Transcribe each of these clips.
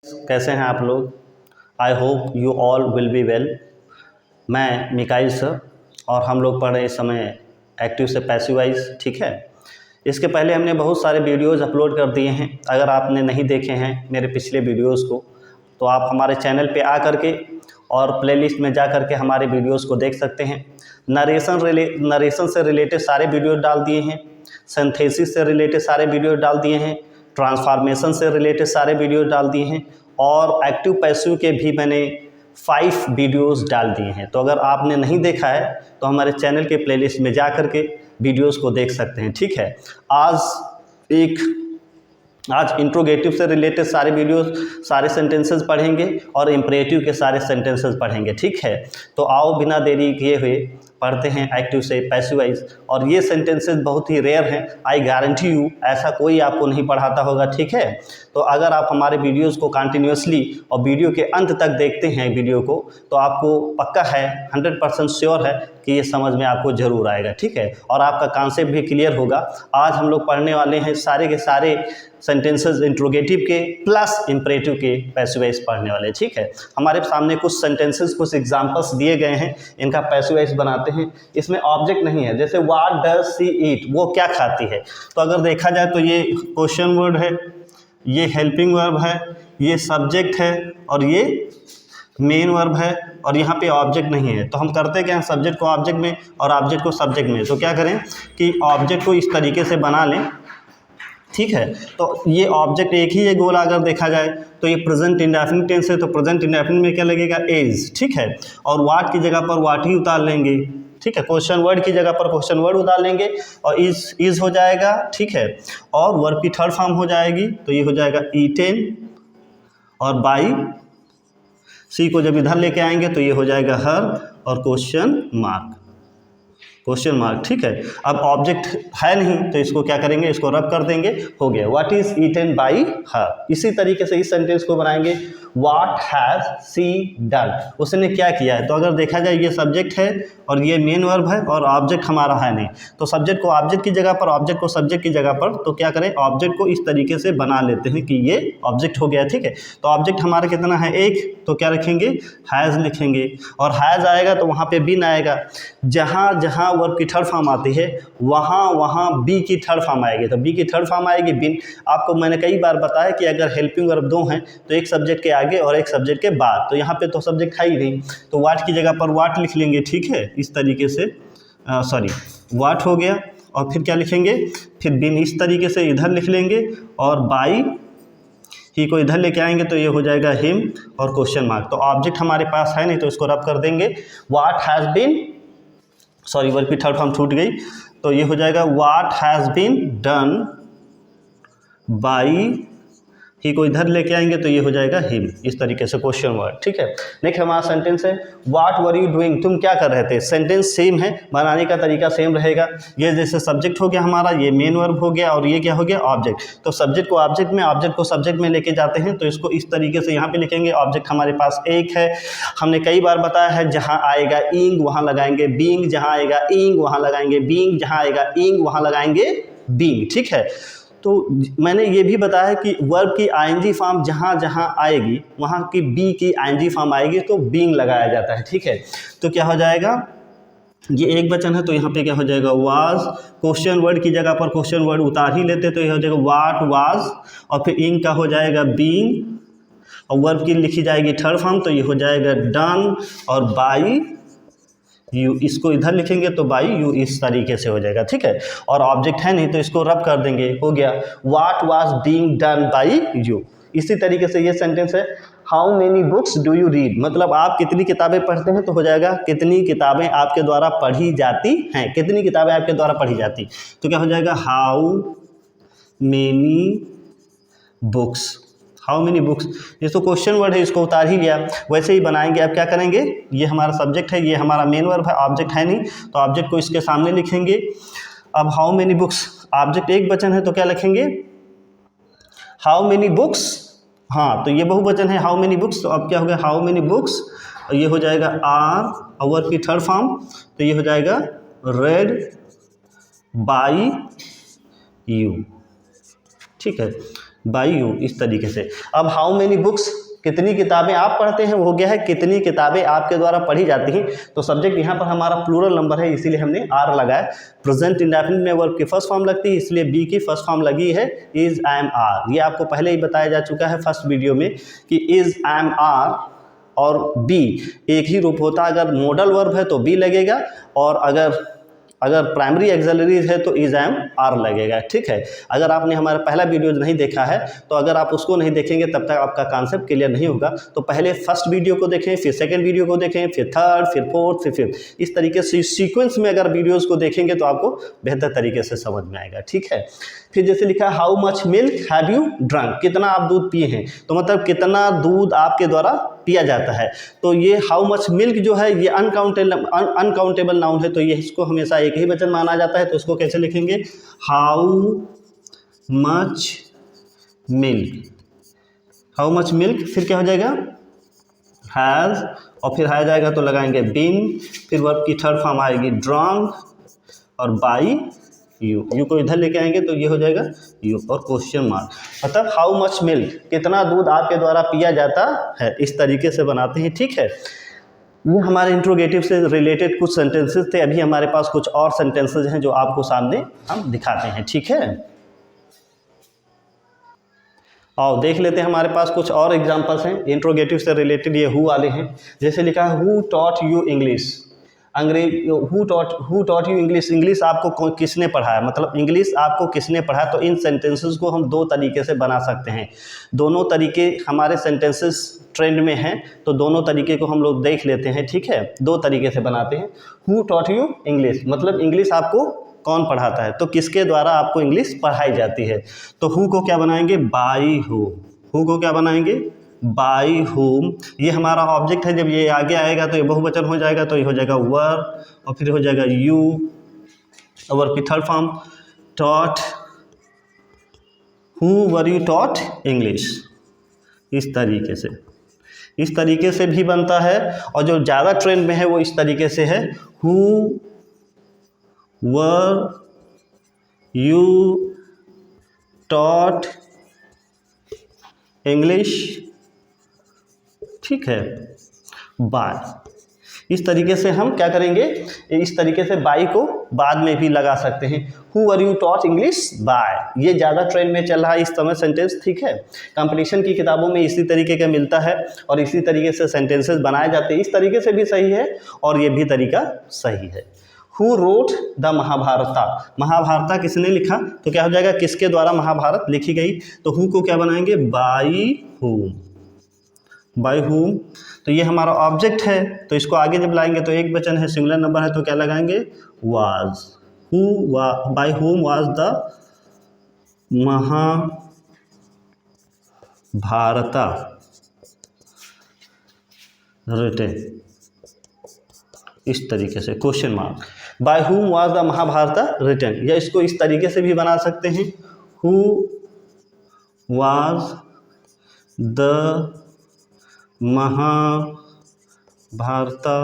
कैसे हैं आप लोग। I hope you all will be well. मैं मिकाइल सर और हम लोग पढ़ रहे इस समय एक्टिव से पैसिवाइज, ठीक है। इसके पहले हमने बहुत सारे वीडियोज़ अपलोड कर दिए हैं। अगर आपने नहीं देखे हैं मेरे पिछले वीडियोज़ को तो आप हमारे चैनल पे आ करके और प्लेलिस्ट में जा करके हमारे वीडियोज़ को देख सकते हैं। नरेशन से रिलेटेड सारे वीडियो डाल दिए हैं, सिंथेसिस से रिलेटेड सारे वीडियो डाल दिए हैं, ट्रांसफॉर्मेशन से रिलेटेड सारे वीडियो डाल दिए हैं और एक्टिव पैसिव के भी मैंने 5 वीडियोस डाल दिए हैं। तो अगर आपने नहीं देखा है तो हमारे चैनल के प्लेलिस्ट में जा कर के वीडियोस को देख सकते हैं, ठीक है। आज इंट्रोगेटिव से रिलेटेड सारे वीडियोस, सारे सेंटेंसेस पढ़ेंगे और इम्परेटिव के सारे सेंटेंसेस पढ़ेंगे, ठीक है। तो आओ बिना देरी किए हुए पढ़ते हैं एक्टिव से पैसिवाइज। और ये सेंटेंसेस बहुत ही रेयर हैं, आई गारंटी यू ऐसा कोई आपको नहीं पढ़ाता होगा, ठीक है। तो अगर आप हमारे वीडियोस को कंटिन्यूसली और वीडियो के अंत तक देखते हैं वीडियो को तो आपको पक्का है, 100% श्योर है कि ये समझ में आपको ज़रूर आएगा, ठीक है। और आपका कॉन्सेप्ट भी क्लियर होगा। आज हम लोग पढ़ने वाले हैं सारे के सारे सेंटेंसेस इंट्रोगेटिव के प्लस इम्परेटिव के पैसिवाइज पढ़ने वाले, ठीक है। हमारे सामने कुछ सेंटेंसेस, कुछ एग्जांपल्स दिए गए हैं, इनका पैसिवाइज बनाते हैं। इसमें ऑब्जेक्ट नहीं है, जैसे व्हाट डज शी ईट, वो क्या खाती है। तो अगर देखा जाए तो ये क्वेश्चन वर्ड है, ये हेल्पिंग वर्ब है, ये सब्जेक्ट है और ये मेन वर्ब है और यहाँ पे ऑब्जेक्ट नहीं है। तो हम करते क्या हैं, सब्जेक्ट को ऑब्जेक्ट में और ऑब्जेक्ट को सब्जेक्ट में। तो क्या करें कि ऑब्जेक्ट को इस तरीके से बना लें, ठीक है। तो ये ऑब्जेक्ट एक ही है गोल। अगर देखा जाए तो ये प्रेजेंट इंडेफिनिट टेंस है, तो प्रेजेंट इंडेफिनिट में क्या लगेगा, इज, ठीक है। और वाट की जगह पर वाट ही उतार लेंगे, ठीक है। क्वेश्चन वर्ड की जगह पर क्वेश्चन वर्ड उतार लेंगे और इज हो जाएगा, ठीक है। और वर्ब की थर्ड फॉर्म हो जाएगी, तो ये हो जाएगा ईटेन और बाई। सी को जब इधर लेके आएंगे तो ये हो जाएगा हर और क्वेश्चन मार्क, ठीक है। अब ऑब्जेक्ट है नहीं तो इसको क्या करेंगे, इसको रब कर देंगे, हो गया what is eaten by her. इसी तरीके से इस सेंटेंस को बनाएंगे, व्हाट हैज सी डन, उसने क्या किया है। तो अगर देखा जाए ये सब्जेक्ट है और ये मेन वर्ब है और ऑब्जेक्ट हमारा है नहीं, तो सब्जेक्ट को ऑब्जेक्ट की जगह पर, ऑब्जेक्ट को सब्जेक्ट की जगह पर, तो क्या करें, ऑब्जेक्ट को इस तरीके से बना लेते हैं कि ये ऑब्जेक्ट हो गया, ठीक है। तो ऑब्जेक्ट हमारा कितना है, एक, तो क्या रखेंगे, हैज़ लिखेंगे और हैज़ आएगा तो वहाँ पे बीन आएगा। जहाँ जहाँ वर्ब की थर्ड फॉर्म आती है वहाँ वहाँ बी की थर्ड फॉर्म आएगी, तो बी की थर्ड फॉर्म आएगी बिन। आपको मैंने कई बार बताया कि अगर हेल्पिंग वर्ब 2 हैं तो एक सब्जेक्ट के आगे और एक सब्जेक्ट के बाद, तो यहाँ पे तो सब्जेक्ट है ही नहीं, तो वाट की जगह पर वाट लिख लेंगे, ठीक है। इस तरीके से वाट हो गया और फिर क्या लिखेंगे, फिर बिन इस तरीके से इधर लिख लेंगे और बाई ही को इधर लेके आएंगे तो ये हो जाएगा हिम और क्वेश्चन मार्क। तो ऑब्जेक्ट हमारे पास है नहीं तो इसको रब कर देंगे, what has been, sorry verb की थर्ड फॉर्म छूट गई, तो ये हो जाएगा what has been done by. He को इधर लेके आएंगे तो ये हो जाएगा हिम, इस तरीके से क्वेश्चन वर्ड, ठीक है। नेक्स्ट हमारा सेंटेंस है, व्हाट वर यू डूइंग, तुम क्या कर रहे थे। सेंटेंस सेम है, बनाने का तरीका सेम रहेगा। ये जैसे सब्जेक्ट हो गया हमारा, ये मेन वर्ब हो गया और ये क्या हो गया, ऑब्जेक्ट। तो सब्जेक्ट को ऑब्जेक्ट में, ऑब्जेक्ट को सब्जेक्ट में लेके जाते हैं, तो इसको इस तरीके से यहाँ पे लिखेंगे। ऑब्जेक्ट हमारे पास एक है, हमने कई बार बताया है, जहाँ आएगा इंग वहाँ लगाएंगे बीइंग, जहाँ आएगा इंग वहाँ लगाएंगे बीइंग, जहाँ आएगा इंग वहाँ लगाएंगे बीइंग, ठीक है। तो मैंने ये भी बताया कि वर्ब की आईएनजी फॉर्म जहाँ जहाँ आएगी वहाँ की बी की आईएनजी फॉर्म आएगी तो बीइंग लगाया जाता है, ठीक है। तो क्या हो जाएगा, ये एक वचन है तो यहाँ पे क्या हो जाएगा, वाज। क्वेश्चन वर्ड की जगह पर क्वेश्चन वर्ड उतार ही लेते तो ये हो जाएगा व्हाट वाज और फिर इंग का हो जाएगा बीइंग और वर्ब की लिखी जाएगी थर्ड फॉर्म, तो ये हो जाएगा डन और बाई यू। इसको इधर लिखेंगे तो बाई यू, इस तरीके से हो जाएगा, ठीक है। और ऑब्जेक्ट है नहीं तो इसको रब कर देंगे, हो गया what was being done by you. इसी तरीके से ये सेंटेंस है, how many books do you read, मतलब आप कितनी किताबें पढ़ते हैं, तो हो जाएगा कितनी किताबें आपके द्वारा पढ़ी जाती हैं, कितनी किताबें आपके द्वारा पढ़ी जाती, तो क्या हो जाएगा how many books, how many books. ये तो क्वेश्चन वर्ड है, इसको उतार ही लिया, वैसे ही बनाएंगे। अब क्या करेंगे, ये हमारा सब्जेक्ट है, ये हमारा मेन वर्ब है, ऑब्जेक्ट है नहीं तो ऑब्जेक्ट को इसके सामने लिखेंगे। अब हाउ मेनी बुक्स, ऑब्जेक्ट एक वचन है तो क्या लिखेंगे, हाउ मेनी बुक्स, हाँ तो ये बहुवचन है हाउ मेनी बुक्स, तो अब क्या हो गया हाउ मेनी बुक्स, और ये हो जाएगा आर और वर्ब की थर्ड फॉर्म, तो ये हो जाएगा रेड बाई यू, ठीक है। बाय यू, इस तरीके से। अब हाउ मेनी बुक्स, कितनी किताबें आप पढ़ते हैं, वो हो गया है कितनी किताबें आपके द्वारा पढ़ी जाती हैं। तो सब्जेक्ट यहाँ पर हमारा प्लूरल नंबर है, इसीलिए हमने आर लगाया। प्रेजेंट इंडेफिनिट में वर्ब की फर्स्ट फॉर्म लगती है, इसलिए बी की फर्स्ट फॉर्म लगी है इज, एम, आर। ये आपको पहले ही बताया जा चुका है फर्स्ट वीडियो में कि इज, एम, आर और बी एक ही रूप होता है। अगर मॉडल वर्ब है तो बी लगेगा, और अगर प्राइमरी एक्सिलरीज है तो इज, एम, आर लगेगा। ठीक है, अगर आपने हमारा पहला वीडियो नहीं देखा है तो अगर आप उसको नहीं देखेंगे तब तक आपका कॉन्सेप्ट क्लियर नहीं होगा। तो पहले फर्स्ट वीडियो को देखें, फिर सेकंड वीडियो को देखें, फिर थर्ड, फिर फोर्थ, फिर फिफ्थ, इस तरीके से सीक्वेंस में अगर वीडियोज़ को देखेंगे तो आपको बेहतर तरीके से समझ में आएगा। ठीक है, फिर जैसे लिखा है how much milk have you drunk, कितना आप दूध पिए हैं, तो मतलब कितना दूध आपके द्वारा पिया जाता है। तो ये हाउ मच मिल्क जो है ये अनकाउंटेबल नाउन है, तो ये इसको हमेशा एक ही वचन माना जाता है। तो इसको कैसे लिखेंगे, how much milk, how much milk, फिर क्या हो जाएगा हैज़, और फिर आ जाएगा तो लगाएंगे बीन, फिर वर्ब की थर्ड फॉर्म आएगी ड्रंक, और बाई यू, यू को इधर लेके आएंगे तो ये हो जाएगा यू, और क्वेश्चन मार्क। मतलब हाउ मच मिल्क, कितना दूध आपके द्वारा पिया जाता है, इस तरीके से बनाते हैं। ठीक है, ये हमारे इंट्रोगेटिव से रिलेटेड कुछ सेंटेंसेस थे। अभी हमारे पास कुछ और सेंटेंसेस हैं जो आपको सामने हम दिखाते हैं। ठीक है, और देख लेते हैं हमारे पास कुछ और एग्जांपल्स हैं इंट्रोगेटिव से रिलेटेड। ये हु वाले हैं, जैसे लिखा है हु टॉट यू इंग्लिश, अंग्रेज who taught you English, English आपको किसने पढ़ाया, मतलब इंग्लिश आपको किसने पढ़ाया। तो इन सेंटेंसेस को हम दो तरीके से बना सकते हैं, दोनों तरीके हमारे सेंटेंसेस ट्रेंड में हैं, तो दोनों तरीके को हम लोग देख लेते हैं। ठीक है, दो तरीके से बनाते हैं। हु टॉट यू इंग्लिश, मतलब इंग्लिश आपको कौन पढ़ाता है, तो किसके द्वारा आपको इंग्लिश पढ़ाई जाती है। तो हु को क्या बनाएंगे, बाई हु, हु को क्या बनाएंगे, बाई हुम। ये हमारा ऑब्जेक्ट है, जब ये आगे आएगा तो ये बहुवचन हो जाएगा, तो ये हो जाएगा वर, और फिर हो जाएगा यू, और की third form taught, who were you taught English, इस तरीके से भी बनता है। और जो ज़्यादा ट्रेंड में है वो इस तरीके से है, who were you taught English. ठीक है, बाय, इस तरीके से हम क्या करेंगे, इस तरीके से बाई को बाद में भी लगा सकते हैं। Who are you taught English by, ये ज़्यादा ट्रेंड में चल रहा है इस समय सेंटेंस। ठीक है, कंपटीशन की किताबों में इसी तरीके का मिलता है और इसी तरीके से सेंटेंसेस बनाए जाते हैं। इस तरीके से भी सही है और ये भी तरीका सही है। हु रोट द महाभारता, महाभारता किसने लिखा, तो क्या हो जाएगा, किसके द्वारा महाभारत लिखी गई। तो हु को क्या बनाएंगे, बाई हुम, बाई हुम। तो ये हमारा ऑब्जेक्ट है, तो इसको आगे जब लाएंगे तो एक वचन है, सिंगुलर नंबर है, तो क्या लगाएंगे, was. Who by whom was the Mahabharata written, इस तरीके से question mark, by whom was the Mahabharata written. या इसको इस तरीके से भी बना सकते हैं, who was the Mahabharata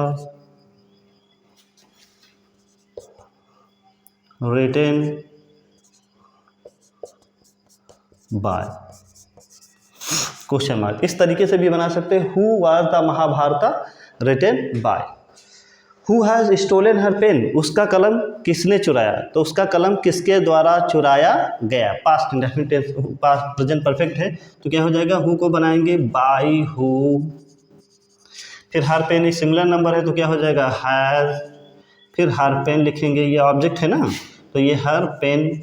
written by question mark. इस तरीके से भी बना सकते हैं, who was the Mahabharata written by. Who has stolen her pen, उसका कलम किसने चुराया, तो उसका कलम किसके द्वारा चुराया गया। Past indefinite tense, past present perfect है, तो क्या हो जाएगा, हु को बनाएंगे बाई हु, फिर हर पेन एक सिंगुलर नंबर है तो क्या हो जाएगा, हैज़, फिर हर पेन लिखेंगे, ये ऑब्जेक्ट है ना, तो ये हर पेन,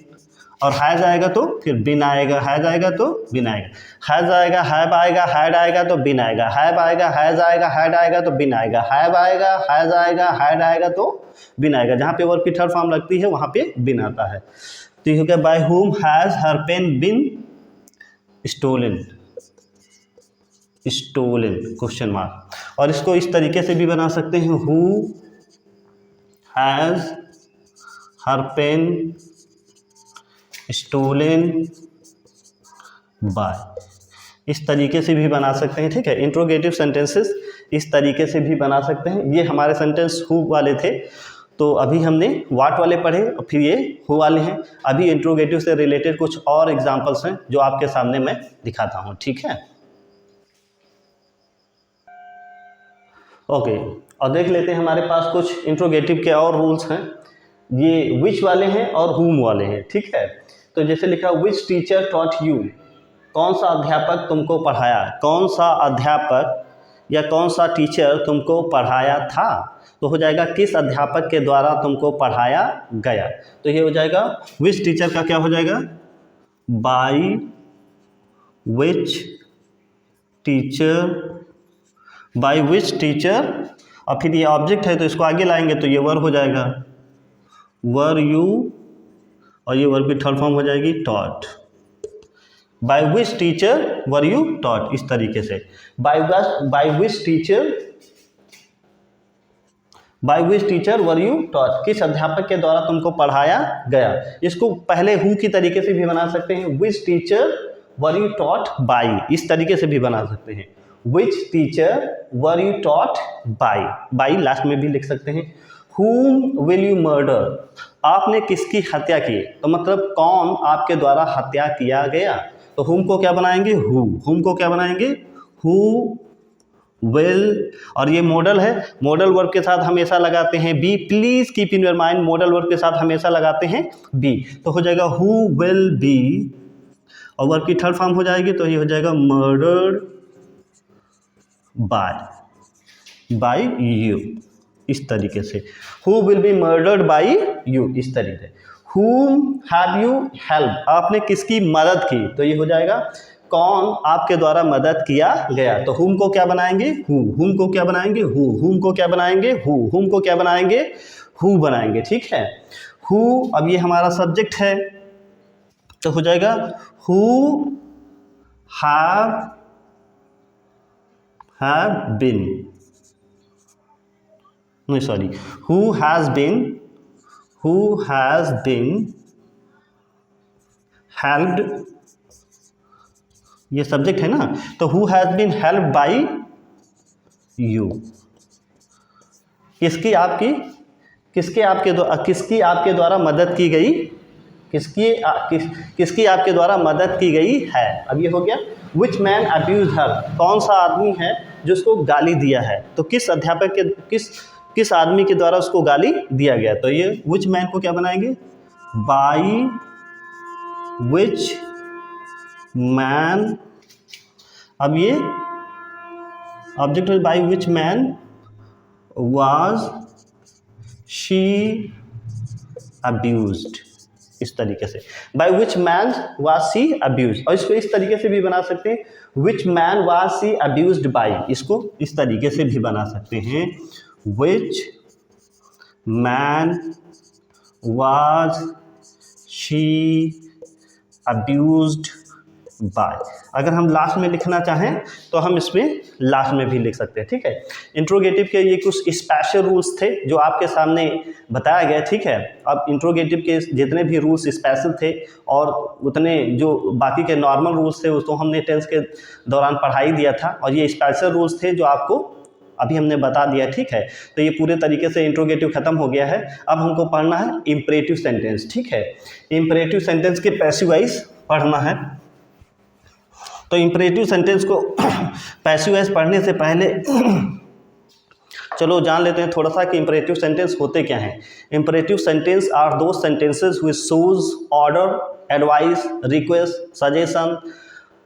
और हैज़ आएगा तो फिर बिन आएगा, हैज़ आएगा तो बिन आएगा, हैज़ आएगा, हैव आएगा, हैड आएगा तो बिन आएगा, हैव आएगा, हैज़ आएगा, हैड आएगा तो बिन आएगा, हैव आएगा, हैज़ आएगा, हैड आएगा तो बिन आएगा। जहाँ पे वर्ब की थर्ड फॉर्म लगती है वहाँ पे बिन आता है। तो ये हो गया, by whom has her pen been stolen, stolen question mark. और इसको इस तरीके से भी बना सकते हैं, who has her pen stolen by, इस तरीके से भी बना सकते हैं। ठीक है, इंट्रोगेटिव सेंटेंसेस इस तरीके से भी बना सकते हैं। ये हमारे सेंटेंस हु वाले थे। तो अभी हमने व्हाट वाले पढ़े और फिर ये हु वाले हैं। अभी इंट्रोगेटिव से रिलेटेड कुछ और एग्जांपल्स हैं जो आपके सामने मैं दिखाता हूँ, ठीक है। ओके, और देख लेते हैं हमारे पास कुछ इंट्रोगेटिव के और रूल्स हैं। ये विच वाले हैं और हुम वाले हैं, ठीक है। तो जैसे लिखा विच टीचर टॉट यू, कौन सा अध्यापक तुमको पढ़ाया, कौन सा अध्यापक या कौन सा टीचर तुमको पढ़ाया था, तो हो जाएगा किस अध्यापक के द्वारा तुमको पढ़ाया गया। तो ये हो जाएगा विच टीचर का क्या हो जाएगा, by which teacher, by which teacher, और फिर ये ऑब्जेक्ट है तो इसको आगे लाएंगे तो ये वर हो जाएगा, वर यू, और ये वर की थर्ड फॉर्म हो जाएगी taught. By which teacher were you taught, इस तरीके से by which teacher were you taught, किस अध्यापक के द्वारा तुमको पढ़ाया गया। इसको पहले हु की तरीके से भी बना सकते हैं, which teacher were you taught by, इस तरीके से भी बना सकते हैं, which teacher were you taught by last में भी लिख सकते हैं। whom will you murder, आपने किसकी हत्या की, तो मतलब कौन आपके द्वारा हत्या किया गया। तो whom को क्या बनाएंगे, whom को क्या बनाएंगे, who will, और ये मॉडल है, मॉडल वर्ब के साथ हमेशा लगाते हैं be, please keep in your mind, modal verb के साथ हमेशा लगाते हैं बी। तो हो जाएगा who will be, और वर्ब की थर्ड फॉर्म हो जाएगी तो ये हो जाएगा मर्डर्ड बाय यू, इस तरीके से who will be murdered by you, इस तरीके से। whom have you helped, आपने किसकी मदद की, तो ये हो जाएगा कौन आपके द्वारा मदद किया गया। तो whom को क्या बनाएंगे, whom को क्या बनाएंगे, whom को क्या बनाएंगे, whom को क्या बनाएंगे, who बनाएंगे, ठीक है। who, अब ये हमारा सब्जेक्ट है तो हो जाएगा who have been, no sorry, who has been helped, ये सब्जेक्ट है ना, तो who has been helped by you, किसकी आपके द्वारा मदद की गई, किसकी आपके द्वारा मदद की गई है। अब ये हो गया which man abused her, कौन सा आदमी है जो उसको गाली दिया है, तो किस अध्यापक के किस आदमी के द्वारा उसको गाली दिया गया। तो ये which man को क्या बनाएंगे, by which man, अब ये ऑब्जेक्ट है by which man was she abused, इस तरीके से by which man was she abused, और इसको इस तरीके से भी बना सकते हैं which man was she abused by, इसको इस तरीके से भी बना सकते हैं which man was she abused by। अगर हम लास्ट में लिखना चाहें तो हम इसमें लास्ट में भी लिख सकते हैं, ठीक है। इंट्रोगेटिव के ये कुछ स्पेशल रूल्स थे जो आपके सामने बताया गया, ठीक है। अब इंट्रोगेटिव के जितने भी रूल्स स्पेशल थे और उतने जो बाकी के नॉर्मल रूल्स थे उसको हमने टेंस के दौरान पढ़ाई दिया था, और ये स्पेशल रूल्स थे जो आपको अभी हमने बता दिया, ठीक है। तो ये पूरे तरीके से इंट्रोगेटिव खत्म हो गया है। अब हमको पढ़ना है इम्परेटिव सेंटेंस, ठीक है। इम्परेटिव सेंटेंस के पैसिव वॉइस पढ़ना है। तो इम्परेटिव सेंटेंस को पैसिव वॉइस पढ़ने से पहले चलो जान लेते हैं थोड़ा सा कि इम्परेटिव सेंटेंस होते क्या हैं। इम्परेटिव सेंटेंस आर दो sentences which shows order, advice, request, suggestion,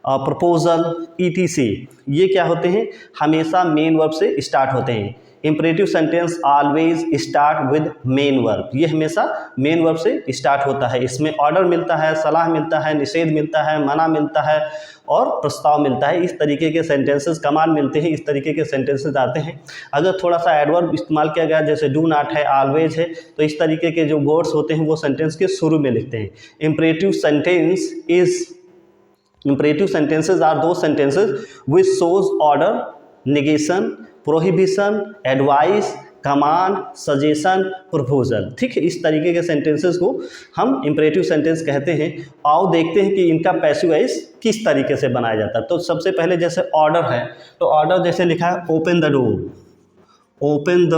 proposal, ETC। ये क्या होते हैं, हमेशा मेन वर्ब से स्टार्ट होते हैं। Imperative sentence always start with main verb, ये हमेशा मेन वर्ब से स्टार्ट होता है। इसमें ऑर्डर मिलता है, सलाह मिलता है, निषेध मिलता है, मना मिलता है और प्रस्ताव मिलता है। इस तरीके के सेंटेंसेस, कमांड मिलते हैं, इस तरीके के सेंटेंसेस आते हैं। अगर थोड़ा सा एडवर्ब इस्तेमाल किया गया जैसे डू नॉट है, ऑलवेज है, तो इस तरीके के जो वर्ड्स होते हैं वो सेंटेंस के शुरू में लिखते हैं। Imperative sentences are those sentences which shows order, negation, prohibition, advice, command, suggestion, proposal, ठीक है। इस तरीके के सेंटेंसेस को हम इम्परेटिव सेंटेंस कहते हैं। आओ देखते हैं कि इनका पैसिव वॉइस किस तरीके से बनाया जाता है। तो सबसे पहले जैसे ऑर्डर है, तो ऑर्डर जैसे लिखा है open the door, open the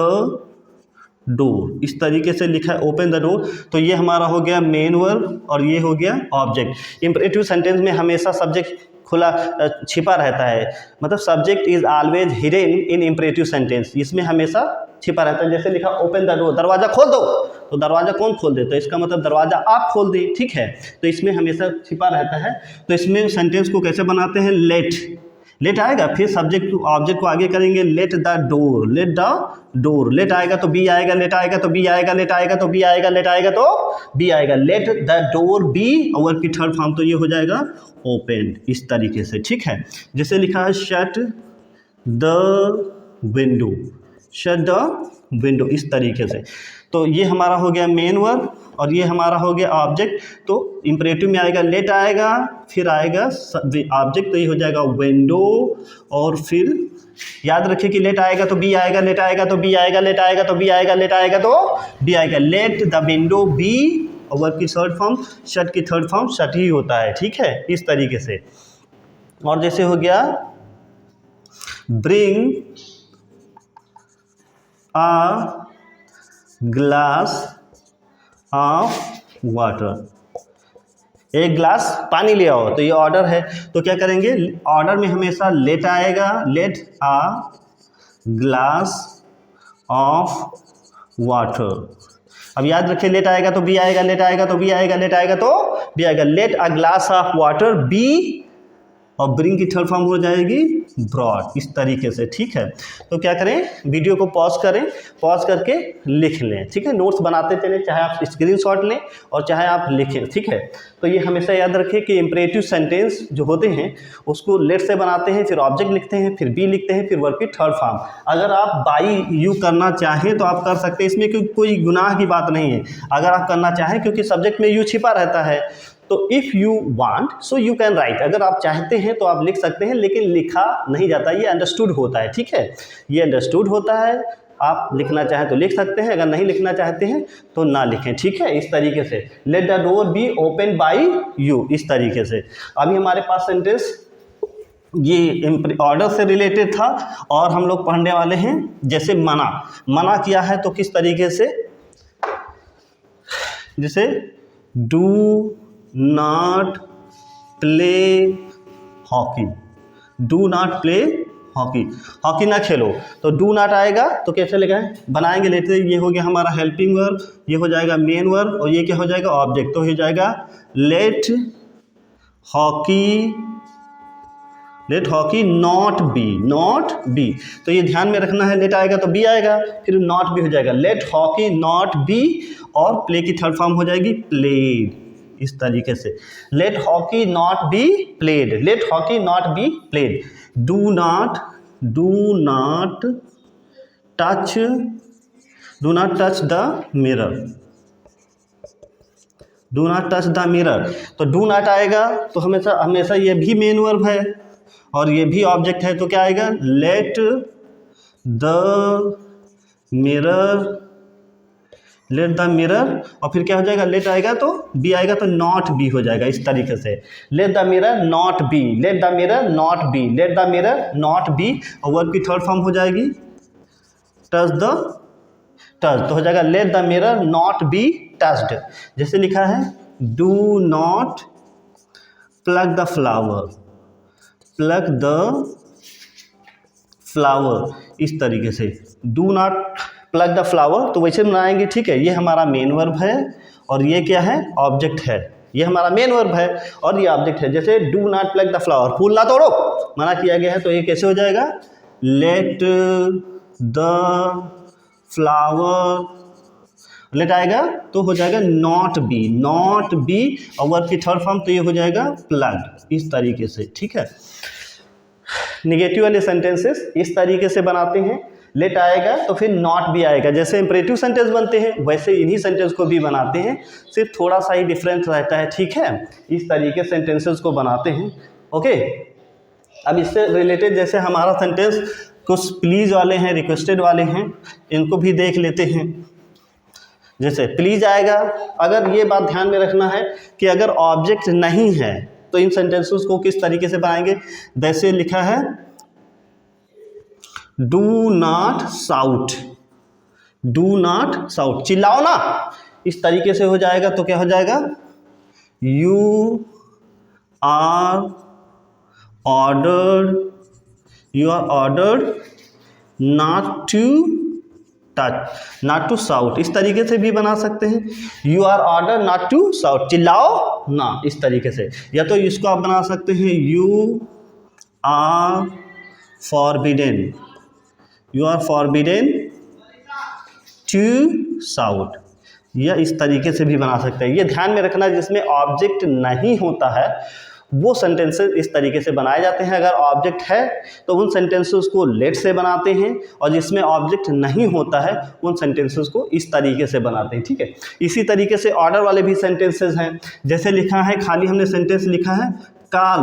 door, इस तरीके से लिखा है ओपन द डोर। तो ये हमारा हो गया मेन वर्ब और ये हो गया ऑब्जेक्ट। इंपरेटिव सेंटेंस में हमेशा सब्जेक्ट खुला छिपा रहता है, मतलब subject is always hidden in imperative sentence, इसमें हमेशा छिपा रहता है। जैसे लिखा ओपन द डोर, दरवाजा खोल दो, तो दरवाजा कौन खोल दे, तो इसका मतलब दरवाजा आप खोल दें, ठीक है। तो इसमें हमेशा छिपा रहता है। तो इसमें सेंटेंस को कैसे बनाते हैं, लेट आएगा, फिर सब्जेक्ट ऑब्जेक्ट को आगे करेंगे, let the door, let the door, let आएगा तो बी आएगा, लेट आएगा तो बी आएगा, लेट आएगा तो बी आएगा, लेट आएगा तो बी आएगा, लेट द डोर बी, और की थर्ड फॉर्म तो ये हो जाएगा ओपन, इस तरीके से, ठीक है। जैसे लिखा है shut the window, shut the window, इस तरीके से। तो ये हमारा हो गया मेन वर्ब और ये हमारा हो गया ऑब्जेक्ट। तो इंपरेटिव में आएगा लेट आएगा, फिर आएगा ऑब्जेक्ट, तो ये हो जाएगा विंडो, और फिर याद रखिए कि लेट आएगा तो बी आएगा, लेट आएगा तो बी आएगा, लेट आएगा तो बी आएगा, लेट आएगा तो बी आएगा, लेट द विंडो बी, और वर्ब की थर्ड फॉर्म शट की थर्ड फॉर्म शट ही होता है, ठीक है, इस तरीके से। और जैसे हो गया bring a glass of water, एक ग्लास पानी ले आओ, तो ये ऑर्डर है, तो क्या करेंगे, ऑर्डर में हमेशा लेट आएगा, let a glass of water. अब याद रखिए लेट आएगा तो बी आएगा, लेट आएगा तो बी आएगा, लेट आएगा तो बी आएगा, let a glass of water be, और ब्रिंग की थर्ड फॉर्म हो जाएगी ब्रॉड, इस तरीके से, ठीक है। तो क्या करें, वीडियो को पॉज करें, पॉज करके लिख लें, ठीक है, नोट्स बनाते चलें, चाहे आप स्क्रीनशॉट लें और चाहे आप लिखें, ठीक है। तो ये हमेशा याद रखें कि इंपरेटिव सेंटेंस जो होते हैं उसको लेट से बनाते हैं, फिर ऑब्जेक्ट लिखते हैं, फिर बी लिखते हैं, फिर वर्ब की थर्ड फॉर्म। अगर आप बाई यू करना चाहें तो आप कर सकते हैं, इसमें कोई गुनाह की बात नहीं है अगर आप करना चाहें, क्योंकि सब्जेक्ट में यू छिपा रहता है। तो if you want so you can write, अगर आप चाहते हैं तो आप लिख सकते हैं, लेकिन लिखा नहीं जाता, ये अंडरस्टूड होता है, ठीक है, ये अंडरस्टूड होता है। आप लिखना चाहें तो लिख सकते हैं, अगर नहीं लिखना चाहते हैं तो ना लिखें, ठीक है, इस तरीके से। Late the door be open by you, इस तरीके से। अभी हमारे पास सेंटेंस ये ऑर्डर से रिलेटेड था, और हम लोग पढ़ने वाले हैं जैसे मना किया है तो किस तरीके से, जैसे do not play hockey, do not play hockey, hockey ना खेलो, तो डू नॉट आएगा तो कैसे लगाएं, बनाएंगे लेते, ये हो गया हमारा हेल्पिंग वर्ब, ये हो जाएगा मेन वर्ब, और ये क्या हो जाएगा ऑब्जेक्ट, तो हो जाएगा लेट हॉकी नॉट बी, तो ये ध्यान में रखना है, लेट आएगा तो बी आएगा, फिर नॉट बी हो जाएगा, लेट हॉकी नॉट बी, और प्ले की थर्ड फॉर्म हो जाएगी प्लेड, इस तरीके से। Let hockey not be played, let hockey not be played. Do not touch the mirror, do not touch the mirror, तो डू नॉट आएगा तो हमेशा ये भी मेन वर्ब है और ये भी ऑब्जेक्ट है, तो क्या आएगा, लेट द मिरर, और फिर क्या हो जाएगा, लेट आएगा तो बी आएगा, तो नॉट बी हो जाएगा, इस तरीके से। Let the mirror not be, let the mirror not be, let the mirror not be, और वर्ब की थर्ड फॉर्म हो जाएगी टच, तो हो जाएगा let the mirror not be touched. जैसे लिखा है do not pluck the flower, इस तरीके से, do not pluck the flower, तो वैसे बनाएंगे, ठीक है। ये हमारा मेन वर्ब है और ये क्या है, ऑब्जेक्ट है, ये हमारा मेन वर्ब है और ये ऑब्जेक्ट है। जैसे do not pluck the flower, फूल ना तोड़ो, मना किया गया है, तो ये कैसे हो जाएगा, लेट द फ्लावर, लेट आएगा तो हो जाएगा नॉट बी, और वर्ब की थर्ड फॉर्म तो ये हो जाएगा प्लग, इस तरीके से, ठीक है। नेगेटिव वाले सेंटेंसेस इस तरीके से बनाते हैं, लेट आएगा तो फिर नॉट भी आएगा, जैसे इंपरेटिव सेंटेंस बनते हैं वैसे इन्हीं सेंटेंस को भी बनाते हैं, सिर्फ थोड़ा सा ही डिफरेंस रहता है, ठीक है। इस तरीके सेंटेंसेस को बनाते हैं, ओके। अब इससे रिलेटेड जैसे हमारा सेंटेंस कुछ प्लीज़ वाले हैं, रिक्वेस्टेड वाले हैं, इनको भी देख लेते हैं। जैसे प्लीज़ आएगा, अगर ये बात ध्यान में रखना है कि अगर ऑब्जेक्ट नहीं है तो इन सेंटेंसेस को किस तरीके से बनाएंगे, जैसे लिखा है do not shout, do not shout, चिल्लाओ ना, इस तरीके से हो जाएगा तो क्या हो जाएगा, you are ordered not to touch, not to shout, इस तरीके से भी बना सकते हैं, you are order not to shout, चिल्लाओ ना, इस तरीके से। या तो इसको आप बना सकते हैं you are forbidden, you are forbidden to shout, या इस तरीके से भी बना सकते हैं। ये ध्यान में रखना, जिसमें ऑब्जेक्ट नहीं होता है वो सेंटेंसेस इस तरीके से बनाए जाते हैं। अगर ऑब्जेक्ट है तो उन सेंटेंसेस को लेट से बनाते हैं, और जिसमें ऑब्जेक्ट नहीं होता है उन सेंटेंसेस को इस तरीके से बनाते हैं, ठीक है। इसी तरीके से ऑर्डर वाले भी सेंटेंसेस हैं, जैसे लिखा है, खाली हमने सेंटेंस लिखा है कॉल,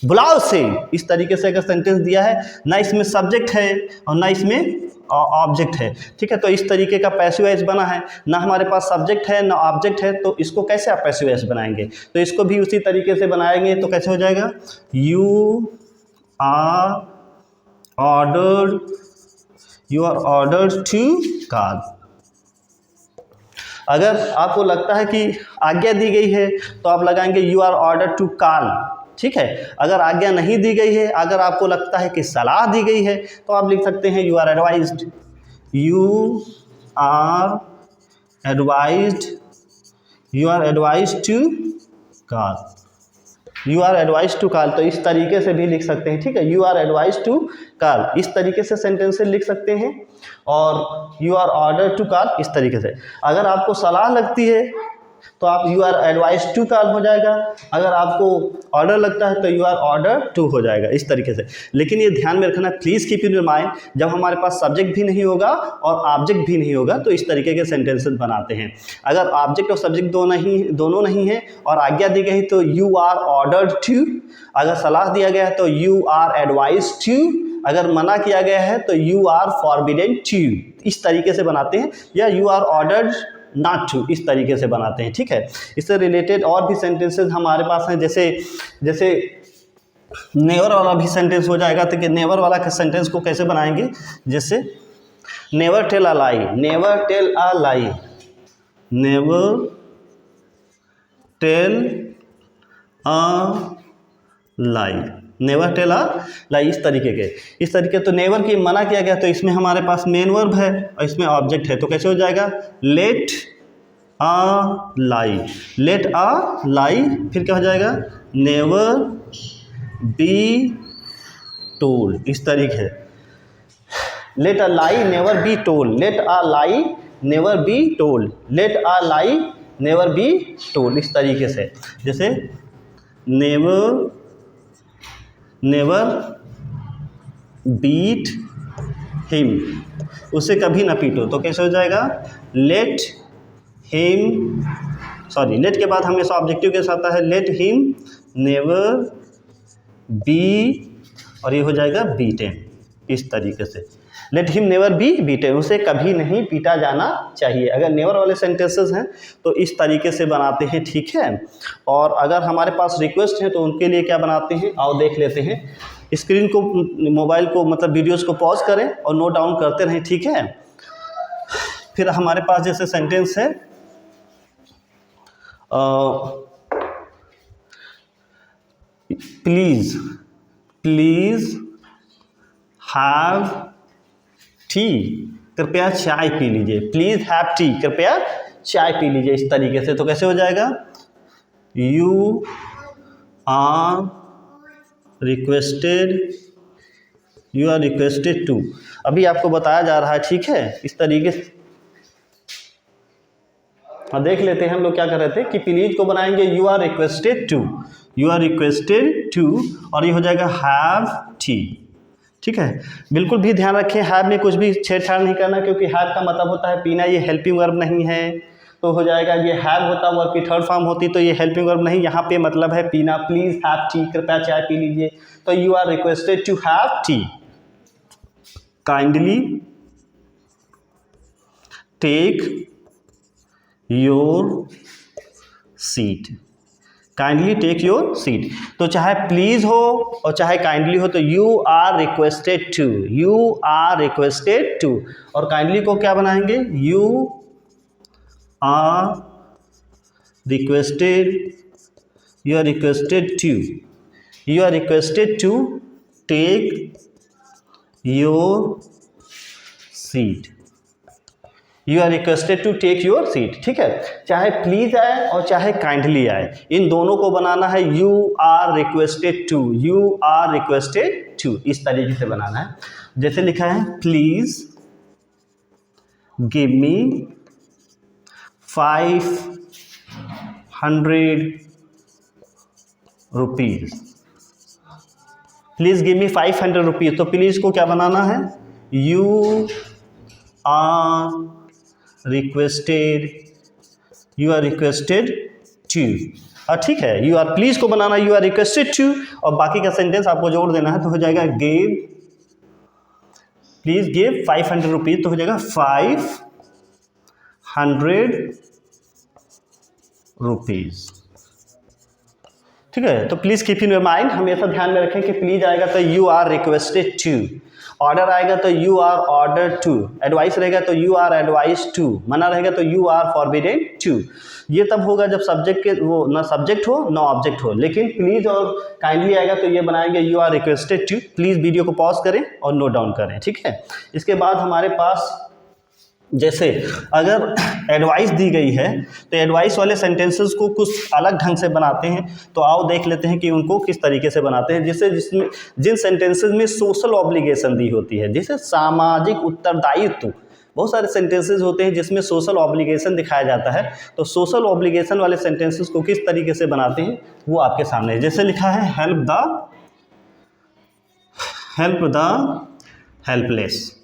बुलाओ से, इस तरीके से अगर सेंटेंस दिया है, ना इसमें सब्जेक्ट है और ना इसमें ऑब्जेक्ट है, ठीक है, तो इस तरीके का पैसिव वॉइस बना है, ना हमारे पास सब्जेक्ट है ना ऑब्जेक्ट है, तो इसको कैसे आप पैसिव वॉइस बनाएंगे, तो इसको भी उसी तरीके से बनाएंगे, तो कैसे हो जाएगा, you are ordered to call. अगर आपको लगता है कि आज्ञा दी गई है तो आप लगाएंगे you are ordered to call, ठीक है। अगर आज्ञा नहीं दी गई है, अगर आपको लगता है कि सलाह दी गई है, तो आप लिख सकते हैं you are advised, you are advised to call, you are advised to call, तो इस तरीके से भी लिख सकते हैं, ठीक है, you are advised to call, इस तरीके से सेंटेंस से लिख सकते हैं, और you are order to call इस तरीके से। अगर आपको सलाह लगती है तो आप you are advised to call हो जाएगा, अगर आपको ऑर्डर लगता है तो यू आर ऑर्डर टू हो जाएगा, इस तरीके से। लेकिन ये ध्यान में रखना, प्लीज़ कीप इन माइंड, जब हमारे पास सब्जेक्ट भी नहीं होगा और ऑब्जेक्ट भी नहीं होगा तो इस तरीके के सेंटेंसेस बनाते हैं। अगर ऑब्जेक्ट और सब्जेक्ट दोनों नहीं है और आज्ञा दी गई तो यू आर ऑर्डर्ड टू, अगर सलाह दिया गया है तो यू आर एडवाइज्ड टू, अगर मना किया गया है तो यू आर फॉरबिडेन टू, इस तरीके से बनाते हैं, या you are ordered not to, इस तरीके से बनाते हैं, ठीक है। इससे रिलेटेड और भी सेंटेंसेस हमारे पास हैं, जैसे नेवर वाला भी सेंटेंस हो जाएगा, तो कि नेवर वाला सेंटेंस को कैसे बनाएंगे, जैसे never tell a lie, never tell a lie, never tell a lie, never tell a lie, इस तरीके तो नेवर की मना किया गया, तो इसमें हमारे पास मेन वर्ब है और इसमें ऑब्जेक्ट है, तो कैसे हो जाएगा, late a lie, late a लाई, फिर क्या हो जाएगा, नेवर बी टोल्ड, इस तरीके, let a lie never be told, let a lie never be told, let a lie never be told, इस तरीके से। जैसे नेवर बीट हिम, उसे कभी ना पीटो, तो कैसे हो जाएगा, लेट के बाद हमेशा ऑब्जेक्टिव के साथ आता है, लेट हिम नेवर बी, और ये हो जाएगा बीटेन, इस तरीके से, let him never be beaten, उसे कभी नहीं पीटा जाना चाहिए। अगर नेवर वाले सेंटेंसेस हैं तो इस तरीके से बनाते हैं, ठीक है। और अगर हमारे पास रिक्वेस्ट है तो उनके लिए क्या बनाते हैं, आओ देख लेते हैं। स्क्रीन को, मोबाइल को, मतलब वीडियोस को पॉज करें और नोट डाउन करते रहें, ठीक है। फिर हमारे पास जैसे सेंटेंस है, प्लीज़ हैव टी, कृपया चाय पी लीजिए, प्लीज़ हैव टी, कृपया चाय पी लीजिए, इस तरीके से, तो कैसे हो जाएगा, यू आर रिक्वेस्टेड टू, अभी आपको बताया जा रहा है, ठीक है, इस तरीके से। देख लेते हैं हम लोग क्या कर रहे थे, कि प्लीज को बनाएंगे यू आर रिक्वेस्टेड टू, और ये हो जाएगा हैव टी, ठीक है। बिल्कुल भी ध्यान रखें, हैव में कुछ भी छेड़छाड़ नहीं करना, क्योंकि हैव का मतलब होता है पीना, ये हेल्पिंग वर्ब नहीं है, तो हो जाएगा, ये हैव होता वर्ब की थर्ड फॉर्म होती तो ये हेल्पिंग वर्ब नहीं, यहाँ पे मतलब है पीना, प्लीज हैव टी, कृपया चाय पी लीजिए, तो you are requested to have tea, kindly take your seat, kindly take your seat. तो चाहे प्लीज हो और चाहे काइंडली हो तो you are requested to, you are requested to. और काइंडली को क्या बनाएंगे, you are requested, you are requested to, you are requested to take your seat, you are requested to take your seat. ठीक है, चाहे please आए और चाहे काइंडली आए, इन दोनों को बनाना है you are requested to, you are requested to, इस तरीके से बनाना है। जैसे लिखा है please give me 500 rupees, please give me 500 rupees. तो प्लीज को क्या बनाना है, you are requested, you are requested to. और ठीक है, यू आर प्लीज को बनाना यू आर रिक्वेस्टेड टू, और बाकी का सेंटेंस आपको जोड़ देना है। तो हो जाएगा गिव, प्लीज गिव 500 रुपीज, तो हो जाएगा 500 रुपीज। ठीक है, तो please keep in your mind, हमेशा ध्यान में रखें कि प्लीज आएगा तो you are requested to, order आएगा तो you are order to, advice रहेगा तो यू आर एडवाइस टू, मना रहेगा तो यू आर फॉरबिडेन टू। ये तब होगा जब सब्जेक्ट के वो ना सब्जेक्ट हो ना ऑब्जेक्ट हो। लेकिन प्लीज और काइंडली आएगा तो ये बनाएंगे you are requested to. Please video को पॉज करें और नोट डाउन करें। ठीक है, इसके बाद हमारे पास जैसे अगर एडवाइस दी गई है तो एडवाइस वाले सेंटेंसेस को कुछ अलग ढंग से बनाते हैं। तो आओ देख लेते हैं कि उनको किस तरीके से बनाते हैं। जैसे जिसमें जिन सेंटेंसेस में सोशल ऑब्लिगेशन दी होती है, जैसे सामाजिक उत्तरदायित्व, बहुत सारे सेंटेंसेस होते हैं जिसमें सोशल ऑब्लिगेशन दिखाया जाता है। तो सोशल ऑब्लिगेशन वाले सेंटेंसेस को किस तरीके से बनाते हैं वो आपके सामने है। जैसे लिखा है हेल्प द हेल्पलेस।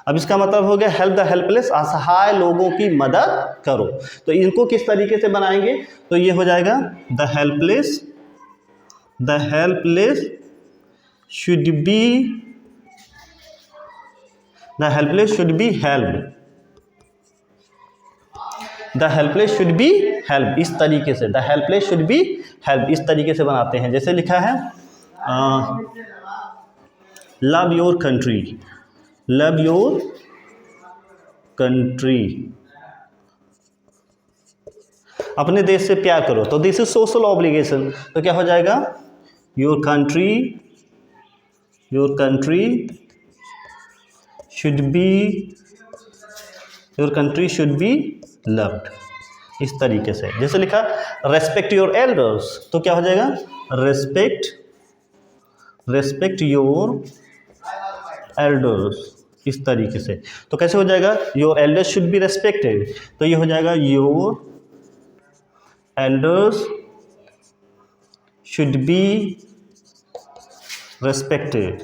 अब इसका मतलब हो गया हेल्प द हेल्पलेस, असहाय लोगों की मदद करो। तो इनको किस तरीके से बनाएंगे, तो ये हो जाएगा the helpless should be helped, the helpless should be help, इस तरीके से the helpless should be help, इस तरीके से बनाते हैं। जैसे लिखा है love your country, love your country, अपने देश से प्यार करो। तो दिस इज सोशल ऑब्लिगेशन। तो क्या हो जाएगा, your country should be loved, इस तरीके से। जैसे लिखा रेस्पेक्ट योर एल्डर्स, तो क्या हो जाएगा रेस्पेक्ट योर एल्डर्स, इस तरीके से। तो कैसे हो जाएगा, your elders should be respected, तो ये हो जाएगा your elders should be respected.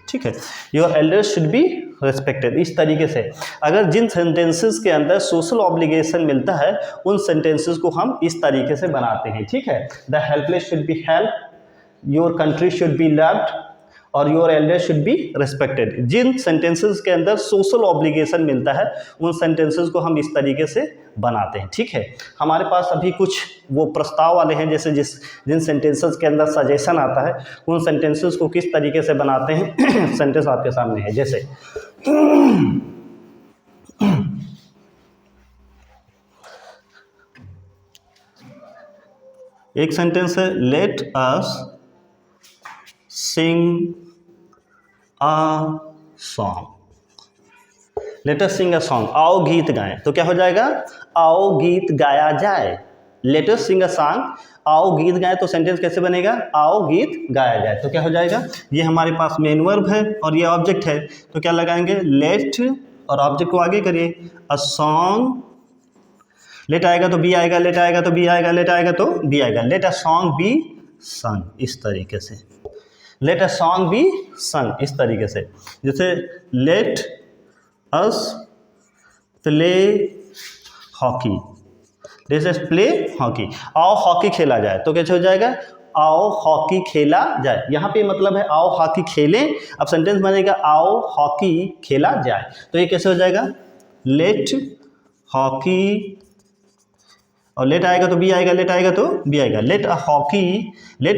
ठीक है, your elders should be respected, इस तरीके से। अगर जिन सेंटेंसेस के अंदर सोशल ऑब्लिगेशन मिलता है उन सेंटेंसेस को हम इस तरीके से बनाते हैं। ठीक है, the helpless should be help, your country should be loved और your elder should be respected. जिन सेंटेंसेस के अंदर सोशल ऑब्लिगेशन मिलता है उन सेंटेंसेस को हम इस तरीके से बनाते हैं। ठीक है, हमारे पास अभी कुछ वो प्रस्ताव वाले हैं, जैसे जिन सेंटेंसेस के अंदर सजेशन आता है उन सेंटेंसेस को किस तरीके से बनाते हैं सेंटेंस आपके सामने है। जैसे एक सेंटेंस है let us sing a song, let us sing a song, आओ गीत गाएं। तो क्या हो जाएगा, आओ गीत गाया जाए। Late us sing a song, आओ गीत गाएं। तो सेंटेंस कैसे बनेगा, आओ गीत गाया जाए। तो क्या हो जाएगा, ये हमारे पास मेन वर्ब है और ये ऑब्जेक्ट है। तो क्या लगाएंगे, लेट और ऑब्जेक्ट को आगे करिए, अ सॉन्ग, लेट आएगा तो बी आएगा, लेट आएगा तो बी आएगा, लेट आएगा तो बी आएगा, लेट अ सॉन्ग बी संग, इस तरीके से। लेट अ सॉन्ग बी संग, इस तरीके से। जैसे let us play hockey, let us play hockey, आओ हॉकी खेला जाए। तो कैसे हो जाएगा, आओ हॉकी खेला जाए। यहाँ पे मतलब है आओ हॉकी खेलें, अब सेंटेंस बनेगा आओ हॉकी खेला जाए। तो ये कैसे हो जाएगा, लेट हॉकी और लेट आएगा तो बी आएगा, लेट आएगा तो बी आएगा। लेट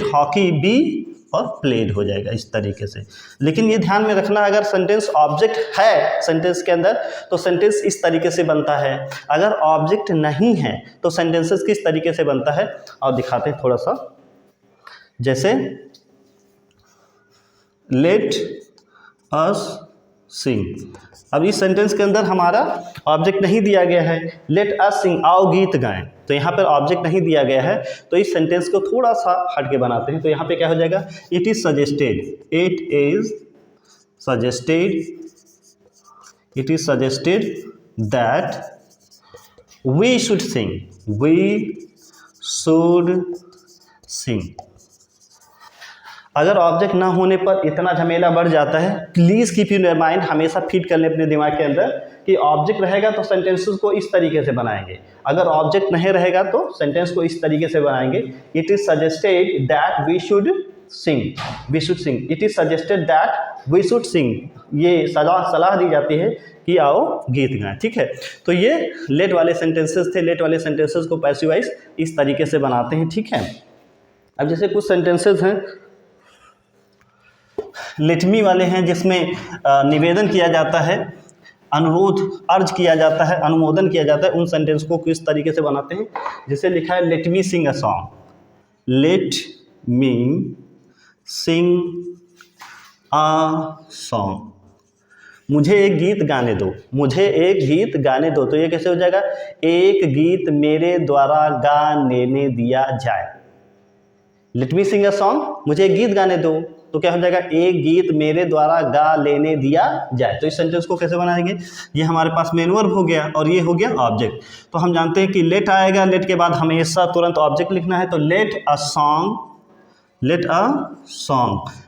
हॉकी बी और प्लेड हो जाएगा इस तरीके से। लेकिन ये ध्यान में रखना, अगर सेंटेंस ऑब्जेक्ट है सेंटेंस के अंदर तो सेंटेंस इस तरीके से बनता है, अगर ऑब्जेक्ट नहीं है तो सेंटेंसेस किस तरीके से बनता है और दिखाते हैं थोड़ा सा। जैसे लेट अस सिंग, अब इस सेंटेंस के अंदर हमारा ऑब्जेक्ट नहीं दिया गया है, लेट अस सिंग आओ गीत गाएं, तो यहाँ पर ऑब्जेक्ट नहीं दिया गया है, तो इस सेंटेंस को थोड़ा सा हट के बनाते हैं। तो यहाँ पे क्या हो जाएगा, it is suggested, it is suggested that we should sing. अगर ऑब्जेक्ट ना होने पर इतना झमेला बढ़ जाता है, प्लीज़ कीप इन माइंड, हमेशा फीड कर ले अपने दिमाग के अंदर कि ऑब्जेक्ट रहेगा तो सेंटेंसेस को इस तरीके से बनाएंगे, अगर ऑब्जेक्ट नहीं रहेगा तो सेंटेंस को इस तरीके से बनाएंगे। It is suggested that we should sing, it is suggested that we should sing, ये सलाह दी जाती है कि आओ गीत गाएं। ठीक है, तो ये लेट वाले सेंटेंसेस थे। लेट वाले सेंटेंसेस को पैसिव वॉइस इस तरीके से बनाते हैं। ठीक है, अब जैसे कुछ सेंटेंसेस हैं लेट मी वाले हैं, जिसमें निवेदन किया जाता है, अनुरोध अर्ज किया जाता है, अनुमोदन किया जाता है, उन सेंटेंस को किस तरीके से बनाते हैं। जैसे लिखा है let me sing a song, let me sing a song, मुझे एक गीत गाने दो, मुझे एक गीत गाने दो, तो ये कैसे हो जाएगा, एक गीत मेरे द्वारा गा लेने दिया जाए। Late me sing a song, मुझे एक गीत गाने दो, तो क्या हो जाएगा, एक गीत मेरे द्वारा गा लेने दिया जाए। तो इस सेंटेंस को कैसे बनाएंगे, ये हमारे पास मेन वर्ब हो गया और ये हो गया ऑब्जेक्ट। तो हम जानते हैं कि लेट आएगा, लेट के बाद हमेशा तुरंत ऑब्जेक्ट लिखना है, तो लेट अ सॉन्ग,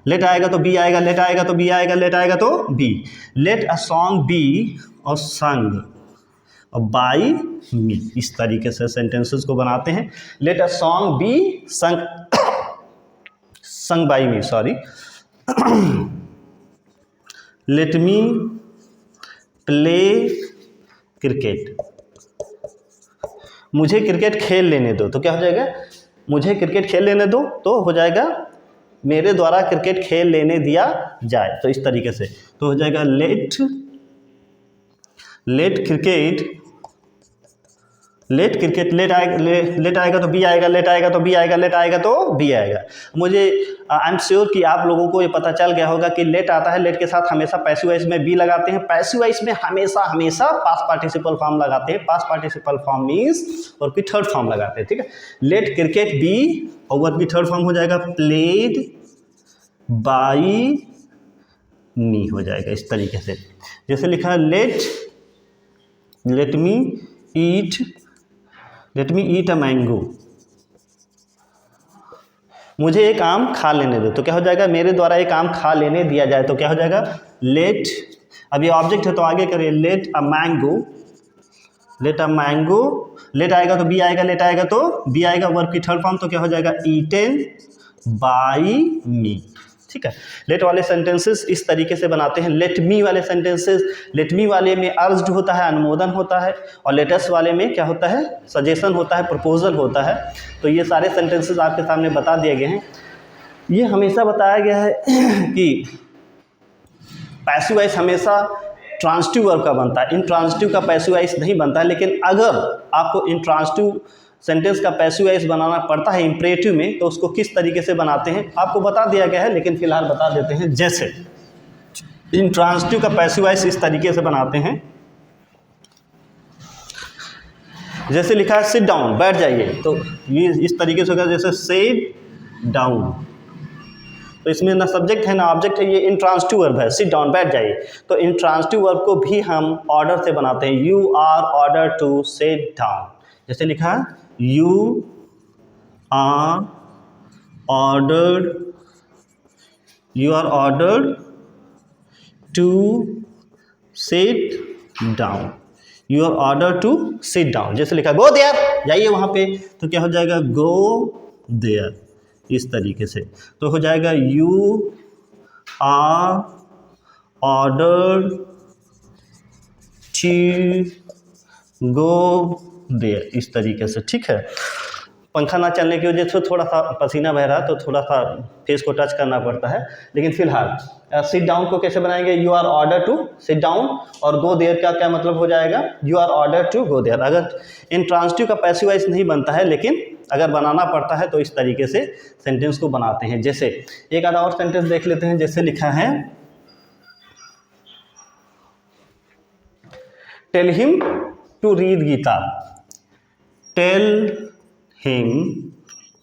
लेट आएगा तो बी आएगा, लेट आएगा तो बी आएगा, लेट आएगा तो be, let a song be और संग बाई मी, इस तरीके से सेंटेंसेस को बनाते हैं। Let a song be sung by me, sorry, let me play cricket, मुझे क्रिकेट खेल लेने दो, तो क्या हो जाएगा, मुझे क्रिकेट खेल लेने दो, तो हो जाएगा मेरे द्वारा क्रिकेट खेल लेने दिया जाए। तो इस तरीके से तो हो जाएगा लेट आएगा तो बी आएगा, लेट आएगा तो बी आएगा, लेट आएगा तो बी आएगा। मुझे आई एम श्योर कि आप लोगों को ये पता चल गया होगा कि लेट आता है, लेट के साथ हमेशा पैसिव वॉइस में बी लगाते हैं, पैसिव वॉइस में हमेशा पास्ट पार्टिसिपल फॉर्म लगाते हैं। पास्ट पार्टिसिपल फॉर्म मीन्स और फिर थर्ड फॉर्म लगाते हैं। ठीक है, लेट क्रिकेट बी और वर्ब की थर्ड फॉर्म हो जाएगा प्लेड बाई मी, हो जाएगा इस तरीके से। जैसे लिखा है let me eat a mango, मुझे एक आम खा लेने दो, तो क्या हो जाएगा, मेरे द्वारा एक आम खा लेने दिया जाए, तो क्या हो जाएगा, लेट, अब ये ऑब्जेक्ट है तो आगे करिए, लेट अ मैंगो, लेट आएगा तो बी आएगा, लेट आएगा तो बी आएगा, वर्ब की थर्ड फॉर्म, तो क्या हो जाएगा, ईटेन बाई मी। ठीक है, लेट वाले सेंटेंसेस इस तरीके से बनाते हैं। लेट मी वाले सेंटेंसेस, लेट मी वाले में अर्ज्ड होता है, अनुमोदन होता है, और लेटस वाले में क्या होता है, सजेशन होता है, प्रपोजल होता है। तो ये सारे सेंटेंसेस आपके सामने बता दिए गए हैं। ये हमेशा बताया गया है कि पैसिव वॉइस हमेशा ट्रांजिटिव वर्ब का बनता है, इंट्रांजिटिव का पैसिव वॉइस नहीं बनता है। लेकिन अगर आपको इंट्रांजिटिव सेंटेंस का पैसिव वॉइस बनाना पड़ता है इंपरेटिव में, तो उसको किस तरीके से बनाते हैं आपको बता दिया गया है, लेकिन फिलहाल बता देते हैं। जैसे इंट्रांजिटिव का पैसिव वॉइस इस तरीके से बनाते हैं, जैसे लिखा है सिट डाउन, बैठ जाइए, तो ये इस तरीके से होगा, जैसे सिट डाउन, तो इसमें ना सब्जेक्ट है ना ऑब्जेक्ट है, ये इंट्रांजिटिव वर्ब है, सिट डाउन, बैठ जाइए। तो इंट्रांजिटिव वर्ब को भी हम ऑर्डर से बनाते हैं, you are order to sit down. जैसे लिखा है you are ordered to sit down, you are order to sit down. जैसे लिखा गो देयर, जाइए वहाँ पे, तो क्या हो जाएगा, गो देयर, इस तरीके से। तो हो जाएगा you are order to go there, इस तरीके से, ठीक है। पंखा ना चलने की वजह से थोड़ा सा पसीना बह रहा है, तो थोड़ा सा फेस को टच करना पड़ता है, लेकिन फिलहाल सिट डाउन को कैसे बनाएंगे, you are order to sit down, और गो देयर का क्या मतलब हो जाएगा, you are order to go there. अगर इंट्रांसिटिव का पैसिव वॉइस नहीं बनता है, लेकिन अगर बनाना पड़ता है तो इस तरीके से सेंटेंस को बनाते हैं। जैसे एक आधा और सेंटेंस देख लेते हैं, जैसे लिखा है, tell him to read Gita, tell him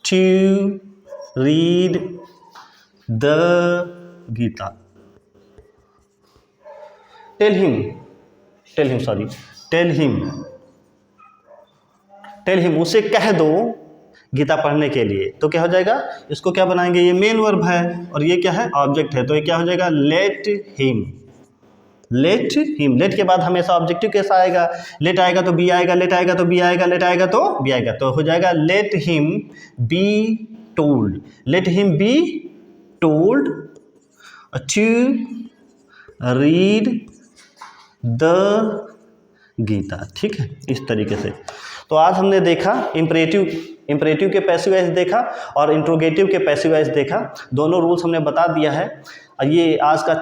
to read the Gita. Tell him, उसे कह दो गीता पढ़ने के लिए। तो क्या हो जाएगा, इसको क्या बनाएंगे, ये मेन वर्ब है और ये क्या है, ऑब्जेक्ट है, तो ये क्या हो जाएगा, लेट हिम। लेट के बाद हमेशा ऑब्जेक्टिव कैसा आएगा, लेट आएगा तो बी आएगा, लेट आएगा तो बी आएगा, लेट आएगा तो बी आएगा, तो हो जाएगा let him be told, let him be told to read the Gita, ठीक है, इस तरीके से। तो आज हमने देखा इम्परेटिव के पैसिव वॉइस देखा और इंट्रोगेटिव के पैसिव वॉइस देखा, दोनों रूल्स हमने बता दिया है। ये आज का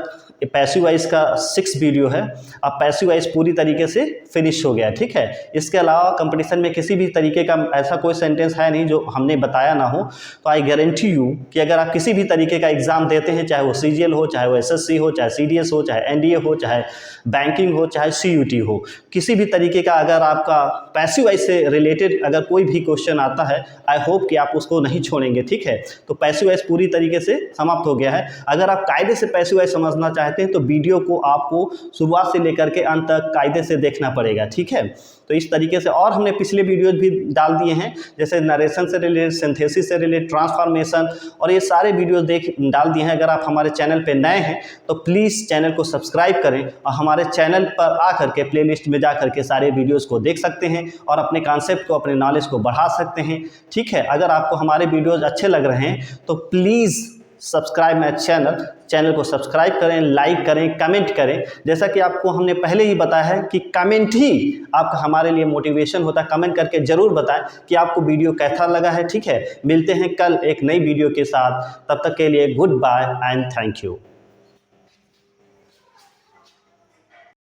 पैसिव वॉइस का 6 वीडियो है। अब पैसिव वॉइस पूरी तरीके से फिनिश हो गया, ठीक है। इसके अलावा कंपटीशन में किसी भी तरीके का ऐसा कोई सेंटेंस है नहीं जो हमने बताया ना हो। तो आई गारंटी यू कि अगर आप किसी भी तरीके का एग्जाम देते हैं, चाहे वो CGL हो, चाहे वो SSC हो, चाहे CDS हो, चाहे NDA हो, चाहे बैंकिंग हो, चाहे CUT हो, किसी भी तरीके का अगर आपका पैसिव वॉइस से रिलेटेड अगर कोई भी क्वेश्चन आता है, आई होप कि आप उसको नहीं छोड़ेंगे, ठीक है। तो पैसिव वॉइस पूरी तरीके से समाप्त हो गया है। अगर आप कायदे से पैसिव वॉइस समझना चाहते हैं तो वीडियो को आपको शुरुआत से लेकर के अंत तक कायदे से देखना पड़ेगा, ठीक है। तो इस तरीके से और हमने पिछले वीडियोज भी डाल दिए हैं, जैसे नरेशन से रिलेटेड, सिंथेसिस से रिलेटेड, ट्रांसफॉर्मेशन, और ये सारे वीडियोज डाल दिए हैं। अगर आप हमारे चैनल पे नए हैं तो प्लीज़ चैनल को सब्सक्राइब करें और हमारे चैनल पर आकर के प्लेलिस्ट में जा करके सारे वीडियोज़ को देख सकते हैं और अपने कॉन्सेप्ट को, अपने नॉलेज को बढ़ा सकते हैं, ठीक है। अगर आपको हमारे वीडियोज़ अच्छे लग रहे हैं तो प्लीज़ सब्सक्राइब माय चैनल को सब्सक्राइब करें, लाइक करें, कमेंट करें। जैसा कि आपको हमने पहले ही बताया है कि कमेंट ही आपका हमारे लिए मोटिवेशन होता है। कमेंट करके ज़रूर बताएं कि आपको वीडियो कैसा लगा है, ठीक है। मिलते हैं कल एक नई वीडियो के साथ, तब तक के लिए good bye and thank you.